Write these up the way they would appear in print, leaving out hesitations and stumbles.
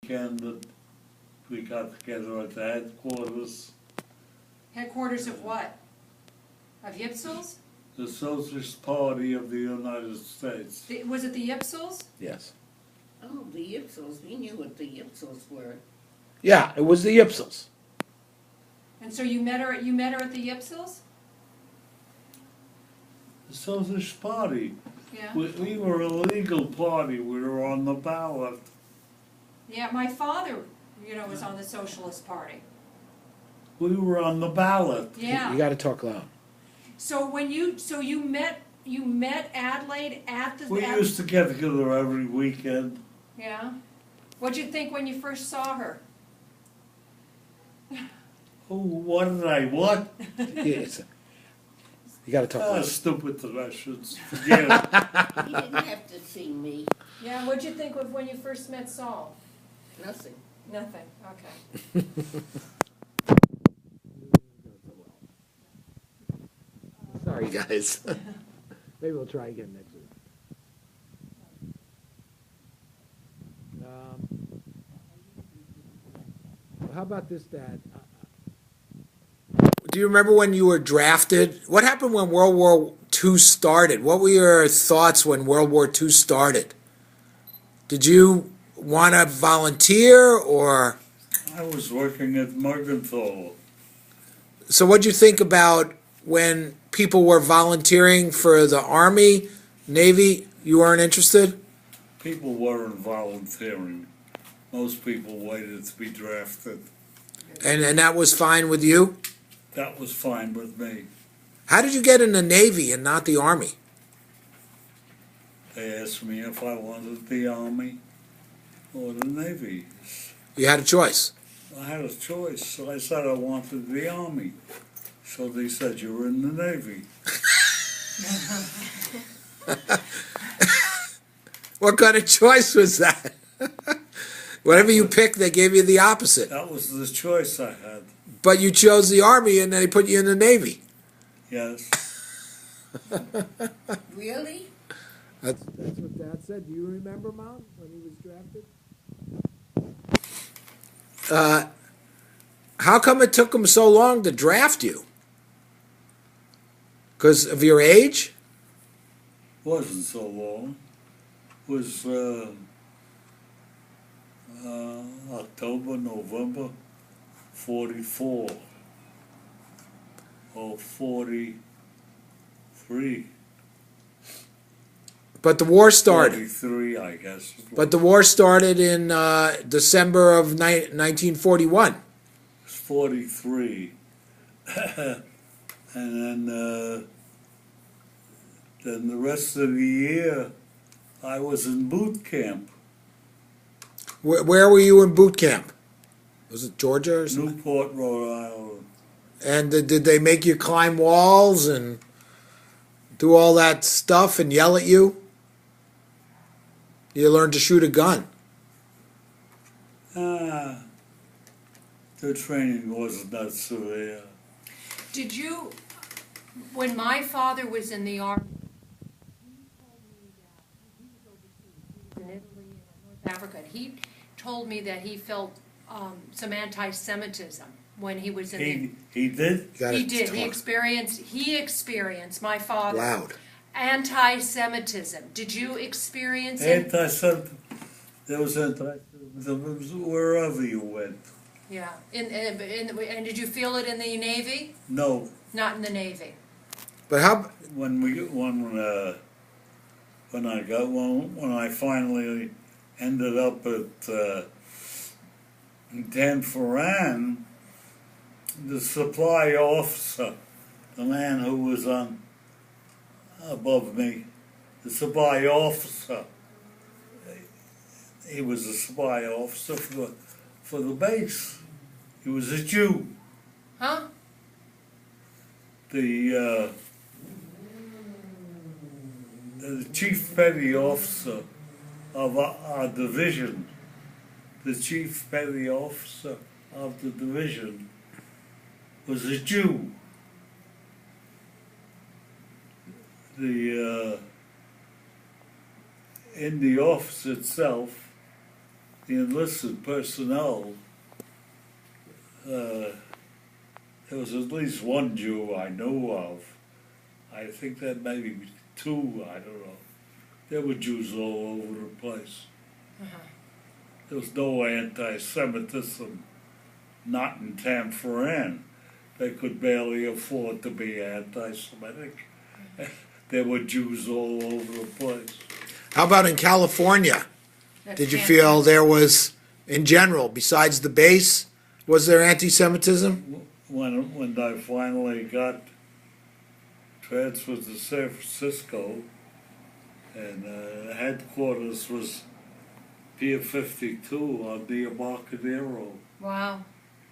weekend that we got together at the headquarters, Headquarters of what? Of Yipsels? the Socialist Party of the United States. Was it the Yipsels? Yes. Oh, the Yipsels, we knew what the Yipsels were. Yeah, it was the Yipsels. And so you met her at the Yipsels? The Socialist Party. Yeah. We were a legal party, we were on the ballot. Yeah, my father, was on the Socialist Party. We were on the ballot. Yeah. You got to talk loud. So you met Adelaide at the. We used to get together every weekend. Yeah. What'd you think when you first saw her? Oh, what? Yes. You got to talk loud. Stupid the Russians. Forget it. He didn't have to see me, Yeah. What'd you think of when you first met Saul? nothing. Nothing. Okay. Sorry, guys. Maybe we'll try again next week. How about this, Dad? Do you remember when you were drafted? What happened when World War II started? What were your thoughts when World War II started? Did you want to volunteer, or I was working at Morgenthau. so what'd you think about when people were volunteering for the Army, Navy? You weren't interested? People weren't volunteering. Most people waited to be drafted. And that was fine with you? That was fine with me. How did you get in the Navy and not the Army? They asked me if I wanted the Army or the Navy. You had a choice. I had a choice, so I said I wanted the Army. So they said, you were in the Navy. What kind of choice was that? Whatever you picked, they gave you the opposite. That was the choice I had. But you chose the Army and they put you in the Navy. Yes. Really? That's what Dad said. Do you remember, Mom, when he was drafted? How come it took him so long to draft you? Because of your age? Wasn't so long. It was October, November, 44. Or 43. But the war started. 43, I guess. But the war started in December of 1941. It's 43. And then the rest of the year, I was in boot camp. Where were you in boot camp? Was it Georgia or something? Newport, Rhode Island. And did they make you climb walls and do all that stuff and yell at you? You learned to shoot a gun. The training wasn't that severe. Did you, when my father was in the Army, in Italy and North Africa, he told me that he felt some anti-Semitism when he was in the. He did? You gotta He did. talk He experienced, my father, loud. anti-Semitism. Did you experience it? Anti-Semitism. There was anti-Semitism wherever you went. Yeah. And did you feel it in the Navy? No. Not in the Navy. But how? When I finally ended up at Dan Foran, the supply officer, the man who was on above me, the supply officer, he was a supply officer for the base. He was a Jew. Huh? The chief petty officer of our division, the chief petty officer of the division was a Jew. In the office itself, the enlisted personnel, there was at least one Jew I knew of. I think there may be two, I don't know. There were Jews all over the place. There was no anti-Semitism, not in Tanforan. They could barely afford to be anti-Semitic. There were Jews all over the place. How about in California? That's Did you fantastic. feel there was, in general, besides the base, was there anti-Semitism? When I finally got transferred to San Francisco, and headquarters was Pier 52 on the Embarcadero. Wow,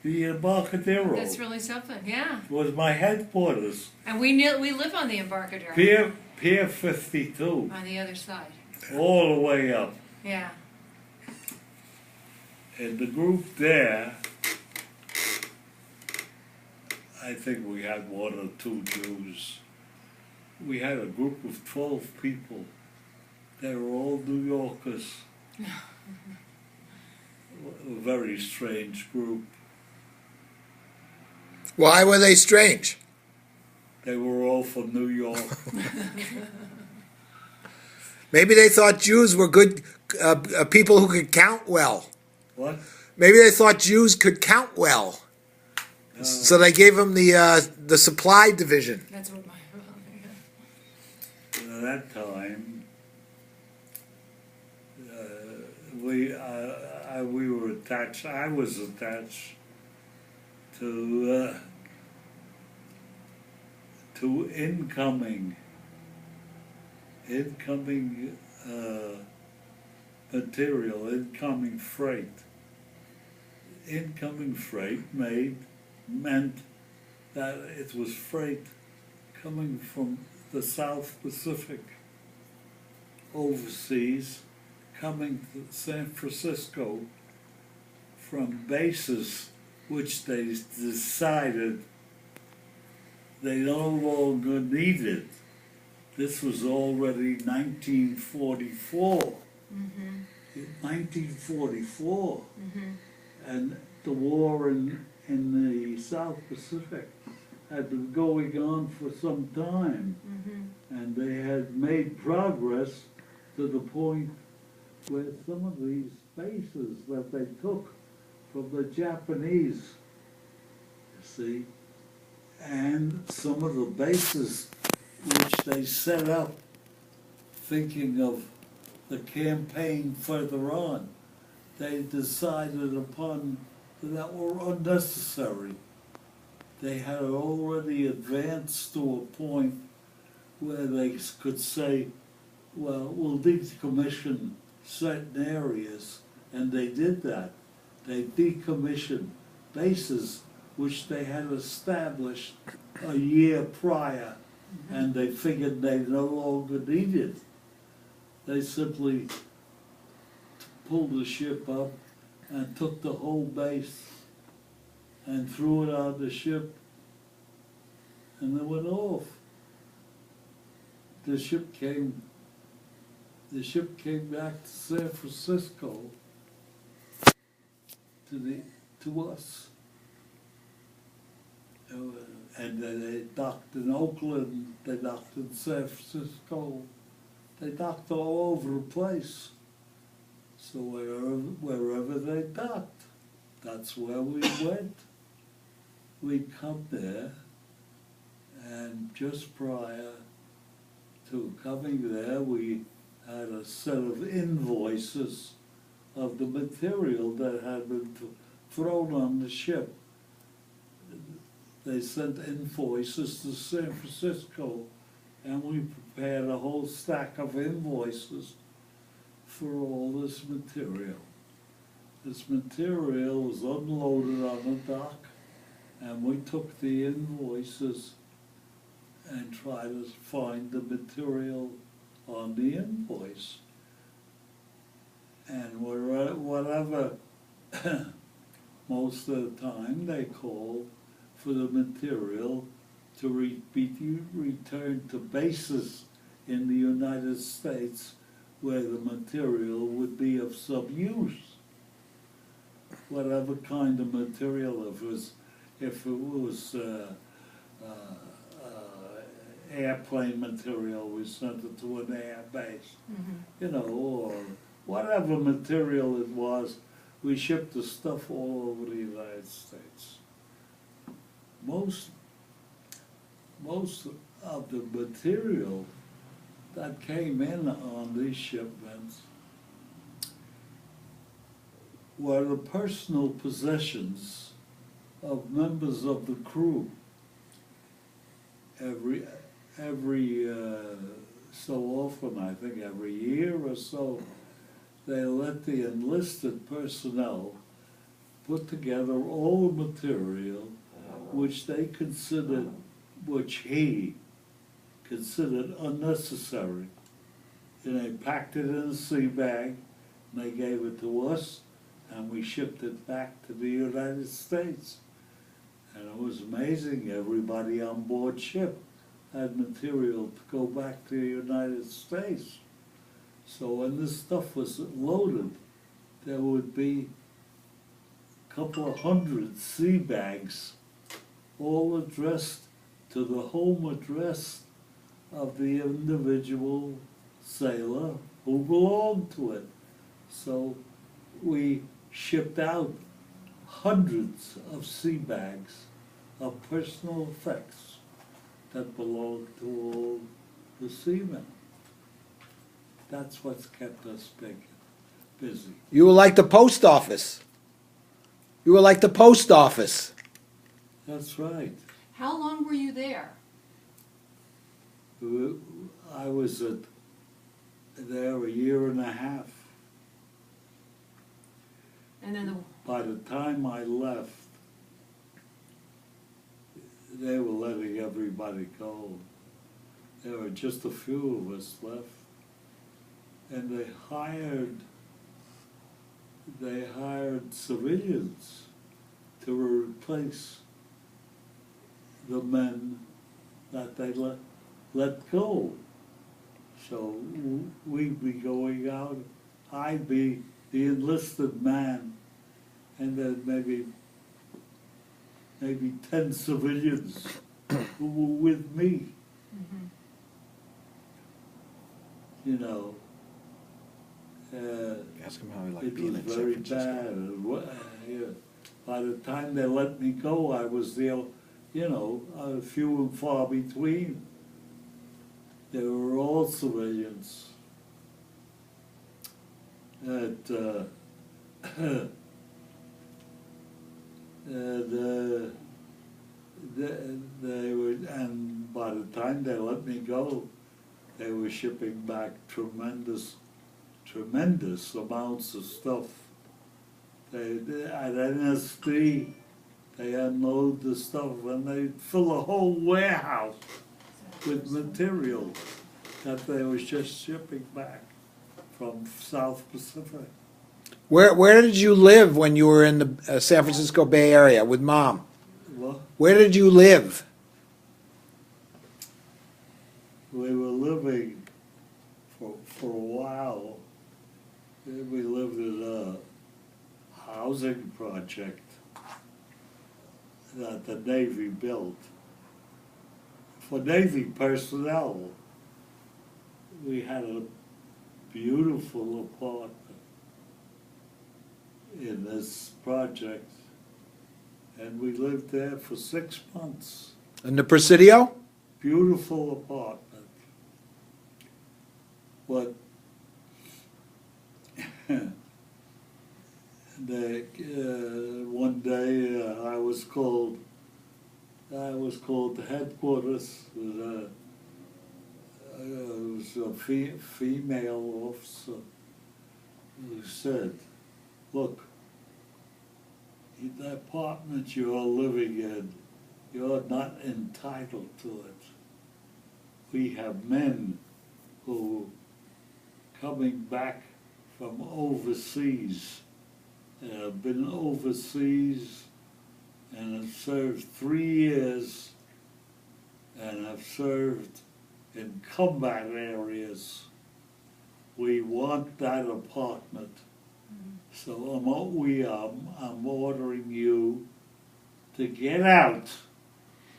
The Embarcadero that's really something, yeah. was my headquarters. And we live on the Embarcadero, Pier 52, on the other side, all the way up. yeah. And the group there, I think we had one or two Jews. We had a group of 12 people. They were all New Yorkers. A very strange group. Why were they strange? They were all from New York. Maybe they thought Jews were good people who could count well. What? Maybe they thought Jews could count well. So they gave them the supply division. That's what my, At that time, we were attached. I was attached to incoming material, incoming freight. Incoming freight meant that it was freight coming from the South Pacific overseas, coming to San Francisco from bases which they decided they no longer needed. This was already 1944. 1944. And the war in the South Pacific had been going on for some time. And they had made progress to the point where some of these bases that they took from the Japanese, you see, and some of the bases which they set up thinking of the campaign further on, they decided upon that were unnecessary. They had already advanced to a point where they could say, well, we'll decommission certain areas, and they did that. They decommissioned bases which they had established a year prior, and they figured they no longer needed. They simply pulled the ship up and took the whole base and threw it on the ship, and they went off. The ship came back to San Francisco to us. And they docked in Oakland, they docked in San Francisco, they docked all over the place. So wherever they docked, that's where we went. We'd come there, and just prior to coming there, we had a set of invoices of the material that had been thrown on the ship. They sent invoices to San Francisco, and we prepared a whole stack of invoices for all this material. This material was unloaded on the dock, and we took the invoices and tried to find the material on the invoice. And whatever, most of the time they called for the material to be returned to bases in the United States where the material would be of some use. whatever kind of material. If it was airplane material, we sent it to an air base, you know, or whatever material it was, we shipped the stuff all over the United States. Most of the material that came in on these shipments were the personal possessions of members of the crew. Every so often, I think every year or so, they let the enlisted personnel put together old material which they considered, which he considered unnecessary. And they packed it in a sea bag, and they gave it to us, and we shipped it back to the United States. And it was amazing, everybody on board ship had material to go back to the United States. So when this stuff was loaded, there would be a couple of hundred sea bags, all addressed to the home address of the individual sailor who belonged to it. So we shipped out hundreds of sea bags of personal effects that belonged to all the seamen. That's what's kept us busy. You were like the post office. You were like the post office. That's right. How long were you there? I was there a year and a half. And then By the time I left, they were letting everybody go. There were just a few of us left. And they hired civilians to replace the men that they let go. So we'd be going out, I'd be the enlisted man, and then maybe 10 civilians who were with me. You know, Ask him how he liked it being was in San very Francisco. bad. By the time they let me go, I was there, you know, few and far between. They were all civilians. They were, and by the time they let me go, they were shipping back tremendous amounts of stuff. At NSD, they unload the stuff and they fill a whole warehouse with material that they was just shipping back from South Pacific. Where did you live when you were in the San Francisco Bay Area with Mom? Well, Where did you live? we were living for a while. We lived in a housing project that the Navy built for Navy personnel. We had a beautiful apartment in this project, and we lived there for 6 months. In the Presidio? Beautiful apartment. But one day I was called to headquarters. It was a female officer who said, "Look, the apartment you're living in, you're not entitled to it. We have men who coming back from overseas, have been overseas and have served 3 years and have served in combat areas. We want that apartment So I'm ordering you to get out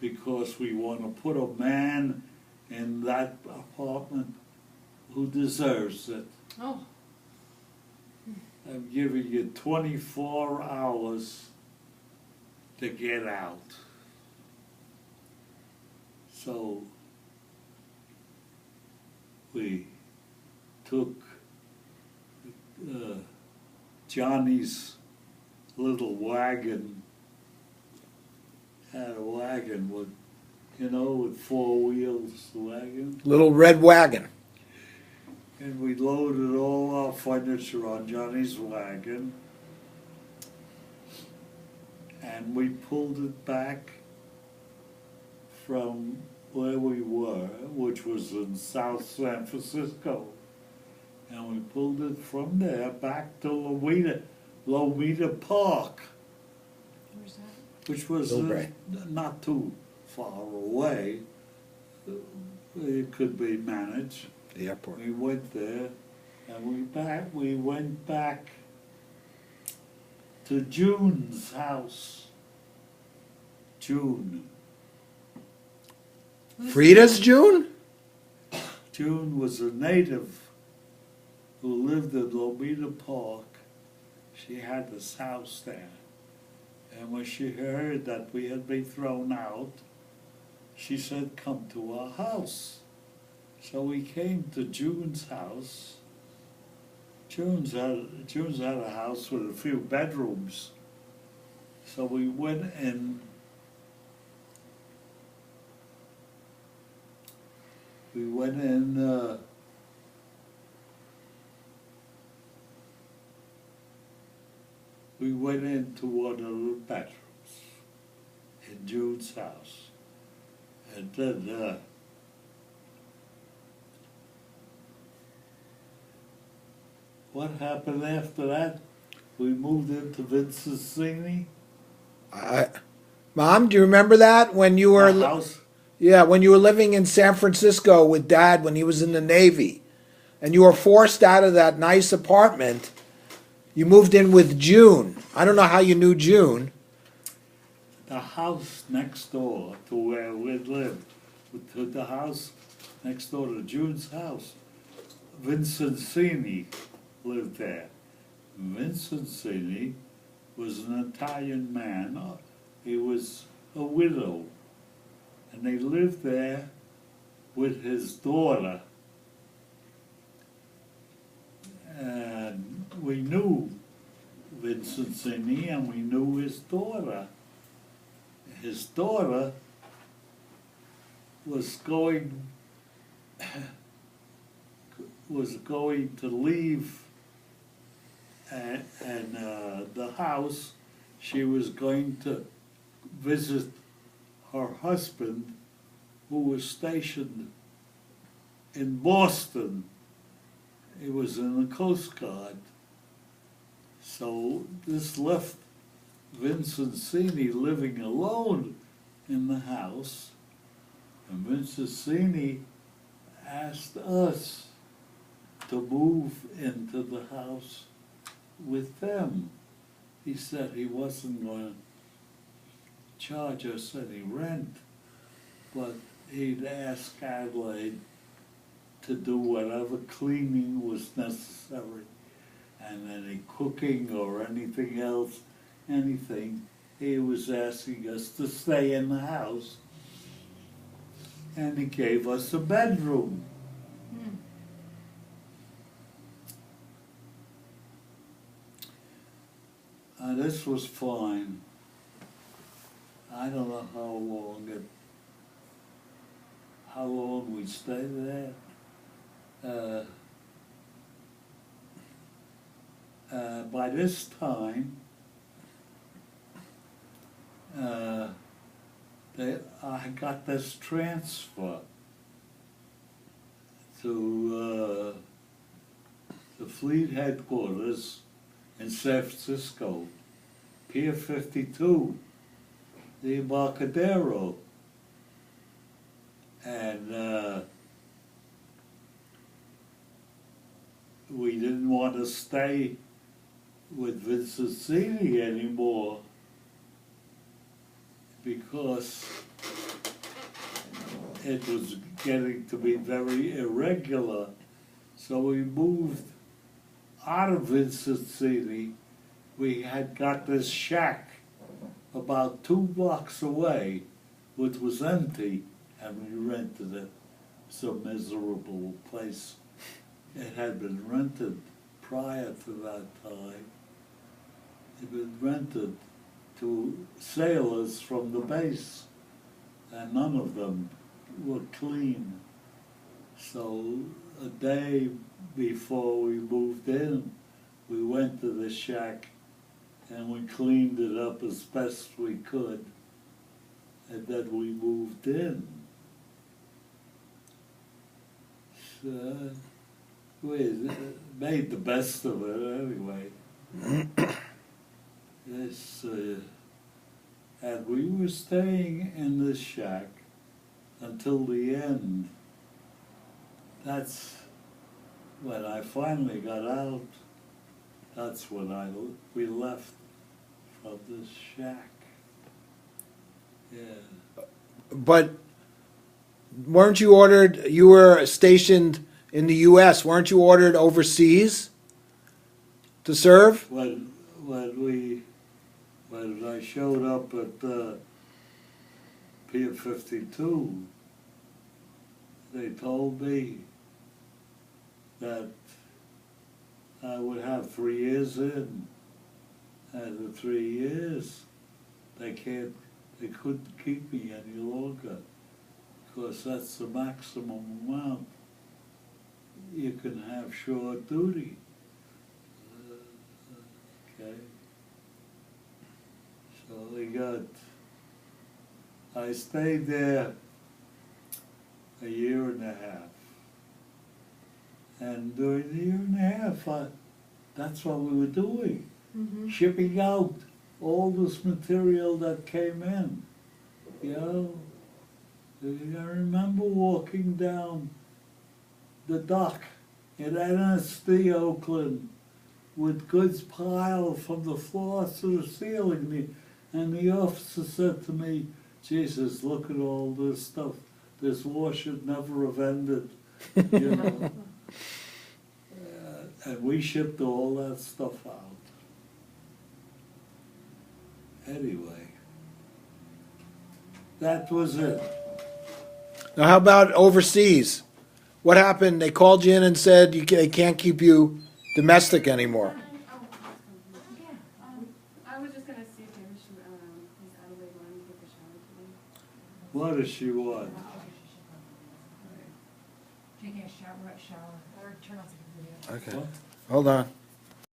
because we want to put a man in that apartment who deserves it. Oh, I'm giving you 24 hours to get out. So we took Johnny's little wagon, had a wagon with, with 4 wheels, wagon. Little red wagon. And we loaded all our furniture on Johnny's wagon. And we pulled it back from where we were, which was in South San Francisco. And we pulled it from there back to Lomita Park, where's that? which was Millbrae. not too far away. It could be managed. The airport. We went there, and we went back to June's house. June. Frida's June? June was a native who lived in Lomita Park. She had this house there. And when she heard that we had been thrown out, she said, "Come to our house." So we came to June's house. June's had a house with a few bedrooms. So we went in. We went in. We went into one of the bedrooms in June's house, and then. What happened after that? We moved into Vincenzini. Mom, do you remember that when you were? The house. Yeah, when you were living in San Francisco with Dad when he was in the Navy, and you were forced out of that nice apartment. You moved in with June. I don't know how you knew June. The house next door to where we lived, to the house next door to June's house, Vincenzini lived there. Vincenzini was an Italian man. He was a widow. And they lived there with his daughter. And we knew Vincenzini and we knew his daughter. His daughter was going to leave the house. She was going to visit her husband, who was stationed in Boston. He was in the Coast Guard. So this left Vincenzini living alone in the house. And Vincenzini asked us to move into the house with them. He said he wasn't going to charge us any rent, but he'd ask Adelaide to do whatever cleaning was necessary, and any cooking or anything else, anything. He was asking us to stay in the house, and he gave us a bedroom. This was fine. I don't know how long we stayed there. By this time, I got this transfer to the fleet headquarters in San Francisco, Pier 52, the Embarcadero. And we didn't want to stay with Vincent Cini anymore because it was getting to be very irregular. So we moved out of Vincent Cini. We had got this shack about 2 blocks away, which was empty, and we rented it. It's a miserable place. It had been rented prior to that time. It had been rented to sailors from the base, and none of them were clean. So a day before we moved in, we went to the shack and we cleaned it up as best we could, and then we moved in. So we made the best of it anyway. Yes, and we were staying in this shack until the end. That's when I finally got out. That's when we left from this shack. Yeah. But weren't you ordered, you were stationed in the U.S., weren't you ordered overseas to serve? When I showed up at Pier 52, they told me that I would have 3 years in. And the 3 years, they couldn't keep me any longer, because that's the maximum amount you can have short duty. Okay. So I stayed there a year and a half. And during the year and a half, that's what we were doing. Shipping out all this material that came in. You know, I remember walking down the dock in NSD Oakland with goods piled from the floor to the ceiling. And the officer said to me, "Jesus, look at all this stuff. This war should never have ended." You know? And we shipped all that stuff out. Anyway, that was it. Now, how about overseas? What happened? They called you in and said they can't keep you domestic anymore. I was just gonna see if maybe she, Miss Adelaide wanted to take a shower today. What does she want? Taking a shower, or turn off the video. Okay. What? Hold on.